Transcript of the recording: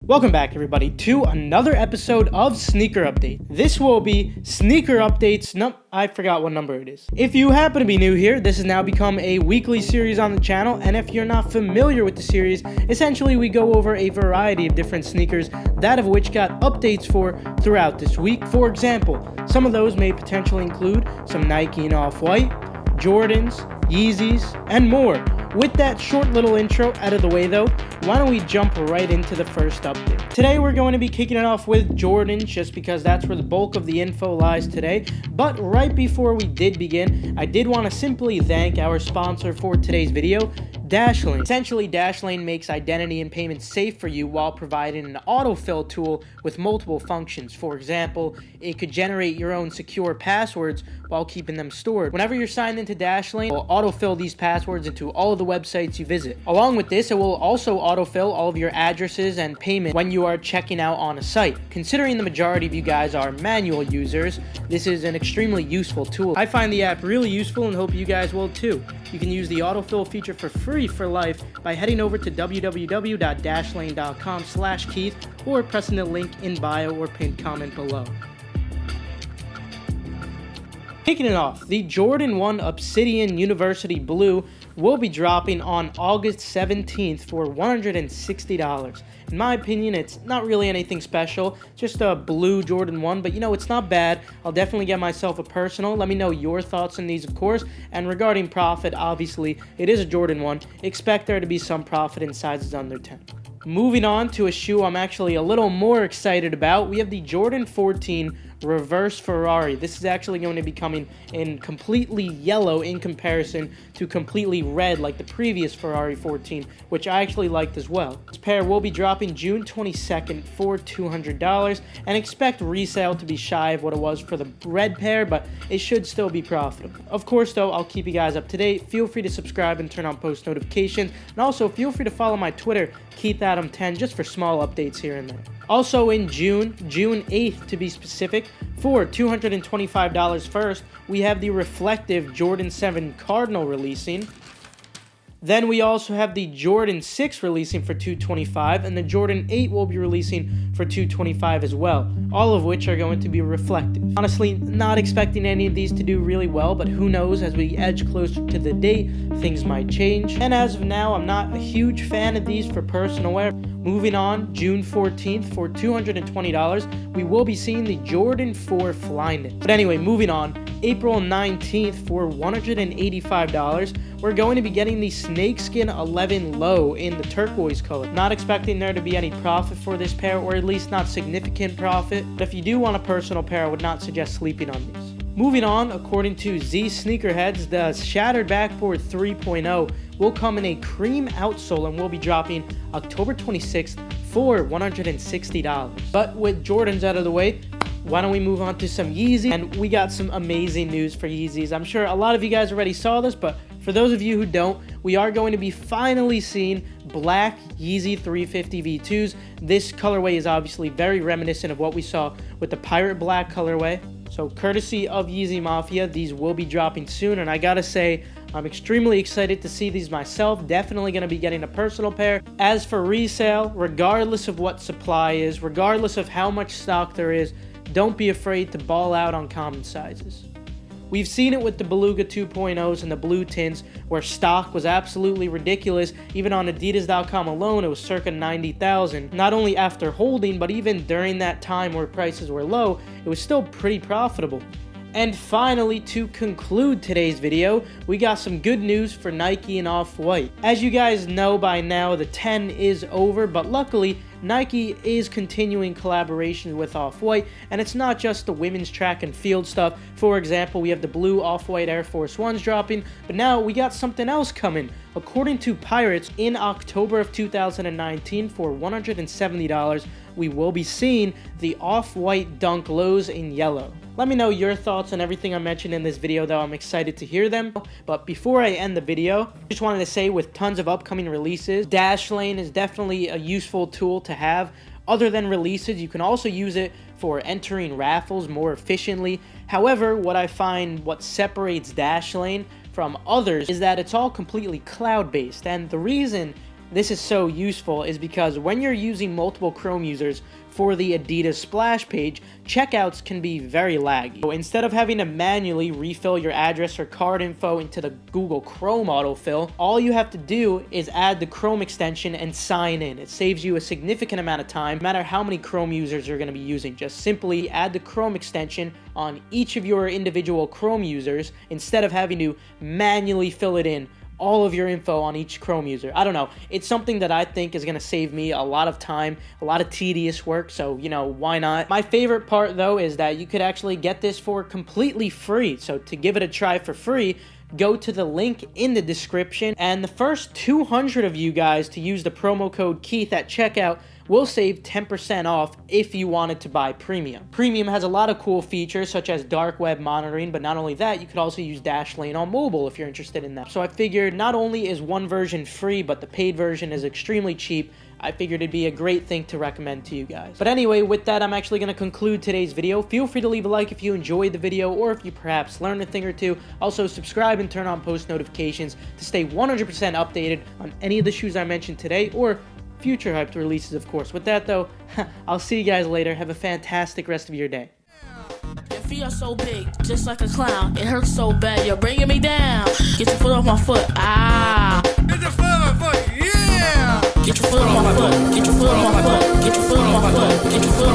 Welcome back, everybody, to another episode of Sneaker Update. This will be Sneaker Updates. I forgot what number it is. If you happen to be new here, this has now become a weekly series on the channel, and if you're not familiar with the series, essentially we go over a variety of different sneakers, that of which got updates for throughout this week. For example, some of those may potentially include some Nike and Off-White, Jordans, Yeezys, and more. With that short little intro out of the way though, why don't we jump right into the first update. Today we're going to be kicking it off with Jordans, just because that's where the bulk of the info lies today. But right before we did begin, I did want to simply thank our sponsor for today's video, Dashlane. Essentially, Dashlane makes identity and payment safe for you while providing an autofill tool with multiple functions. For example, it could generate your own secure passwords while keeping them stored. Whenever you're signed into Dashlane, it will autofill these passwords into all of the websites you visit. Along with this, it will also autofill all of your addresses and payment when you are checking out on a site. Considering the majority of you guys are manual users, this is an extremely useful tool. I find the app really useful and hope you guys will too. You can use the autofill feature for free for life by heading over to www.dashlane.com/Keith or pressing the link in bio or pinned comment below. Kicking it off, the Jordan 1 Obsidian University Blue will be dropping on August 17th for $160. In my opinion, it's not really anything special, just a blue Jordan 1, but you know, it's not bad. I'll definitely get myself a personal. Let me know your thoughts on these, of course. And regarding profit, obviously, it is a Jordan 1. Expect there to be some profit in sizes under 10. Moving on to a shoe I'm actually a little more excited about, we have the Jordan 14 Reverse Ferrari. This is actually going to be coming in completely yellow in comparison to completely red like the previous Ferrari 14, which I actually liked as well. This pair will be dropping June 22nd for $200, and expect resale to be shy of what it was for the red pair, but it should still be profitable. Of course though, I'll keep you guys up to date. Feel free to subscribe and turn on post notifications, and also feel free to follow my Twitter, KeithAdam10, just for small updates here and there. Also in June 8th to be specific, for $225 first, we have the reflective Jordan 7 Cardinal releasing. Then we also have the Jordan 6 releasing for $225, and the Jordan 8 will be releasing for $225 as well, all of which are going to be reflective. Honestly, not expecting any of these to do really well, but who knows, as we edge closer to the date, things might change. And as of now, I'm not a huge fan of these for personal wear. Moving on, June 14th for $220, we will be seeing the Jordan 4 flyknit. But anyway, moving on, April 19th for $185, we're going to be getting the Snakeskin 11 Low in the turquoise color. Not expecting there to be any profit for this pair, or at least not significant profit, but if you do want a personal pair, I would not suggest sleeping on these. Moving on, according to Z Sneakerheads, the Shattered Backboard 3.0 will come in a cream outsole and will be dropping October 26th for $160. But with Jordans out of the way, why don't we move on to some Yeezy? And we got some amazing news for Yeezys. I'm sure a lot of you guys already saw this, but for those of you who don't, we are going to be finally seeing black Yeezy 350 V2s. This colorway is obviously very reminiscent of what we saw with the Pirate Black colorway. So courtesy of Yeezy Mafia, these will be dropping soon, and I gotta say, I'm extremely excited to see these myself. Definitely going to be getting a personal pair. As for resale, regardless of what supply is, regardless of how much stock there is, don't be afraid to ball out on common sizes. We've seen it with the Beluga 2.0s and the blue tints, where stock was absolutely ridiculous. Even on Adidas.com alone, it was circa 90,000. Not only after holding, but even during that time where prices were low, it was still pretty profitable. And finally, to conclude today's video, we got some good news for Nike and Off-White. As you guys know by now, the 10 is over, but luckily, Nike is continuing collaborations with Off-White, and it's not just the women's track and field stuff. For example, we have the blue Off-White Air Force 1s dropping, but now we got something else coming. According to Pirates, in October of 2019 for $170, we will be seeing the Off-White Dunk Lows in yellow. Let me know your thoughts on everything I mentioned in this video, though. I'm excited to hear them. But before I end the video, I just wanted to say, with tons of upcoming releases, Dashlane is definitely a useful tool to have. Other than releases, you can also use it for entering raffles more efficiently. However, what I find what separates Dashlane from others is that it's all completely cloud-based, and the reason this is so useful is because when you're using multiple Chrome users for the Adidas splash page, checkouts can be very laggy. So instead of having to manually refill your address or card info into the Google Chrome autofill, all you have to do is add the Chrome extension and sign in. It saves you a significant amount of time, no matter how many Chrome users you're going to be using. Just simply add the Chrome extension on each of your individual Chrome users instead of having to manually fill it in all of your info on each Chrome user. I don't know. It's something that I think is going to save me a lot of time, a lot of tedious work, so, you know, why not? My favorite part, though, is that you could actually get this for completely free. So to give it a try for free, go to the link in the description, and the first 200 of you guys to use the promo code Keith at checkout will save 10% off if you wanted to buy Premium. Premium has a lot of cool features such as dark web monitoring, but not only that, you could also use Dashlane on mobile if you're interested in that. So I figured not only is one version free, but the paid version is extremely cheap. I figured it'd be a great thing to recommend to you guys. But anyway, with that, I'm actually going to conclude today's video. Feel free to leave a like if you enjoyed the video or if you perhaps learned a thing or two. Also, subscribe and turn on post notifications to stay 100% updated on any of the shoes I mentioned today or future hyped releases, of course. With that, though, I'll see you guys later. Have a fantastic rest of your day. Your feet are so big, just like a clown. It hurts so bad, you're bringing me down. Get your foot off my foot, ah. Get your foot off my foot, yeah! Get your foot off my foot, get your foot off my foot, get your foot off my foot, get your foot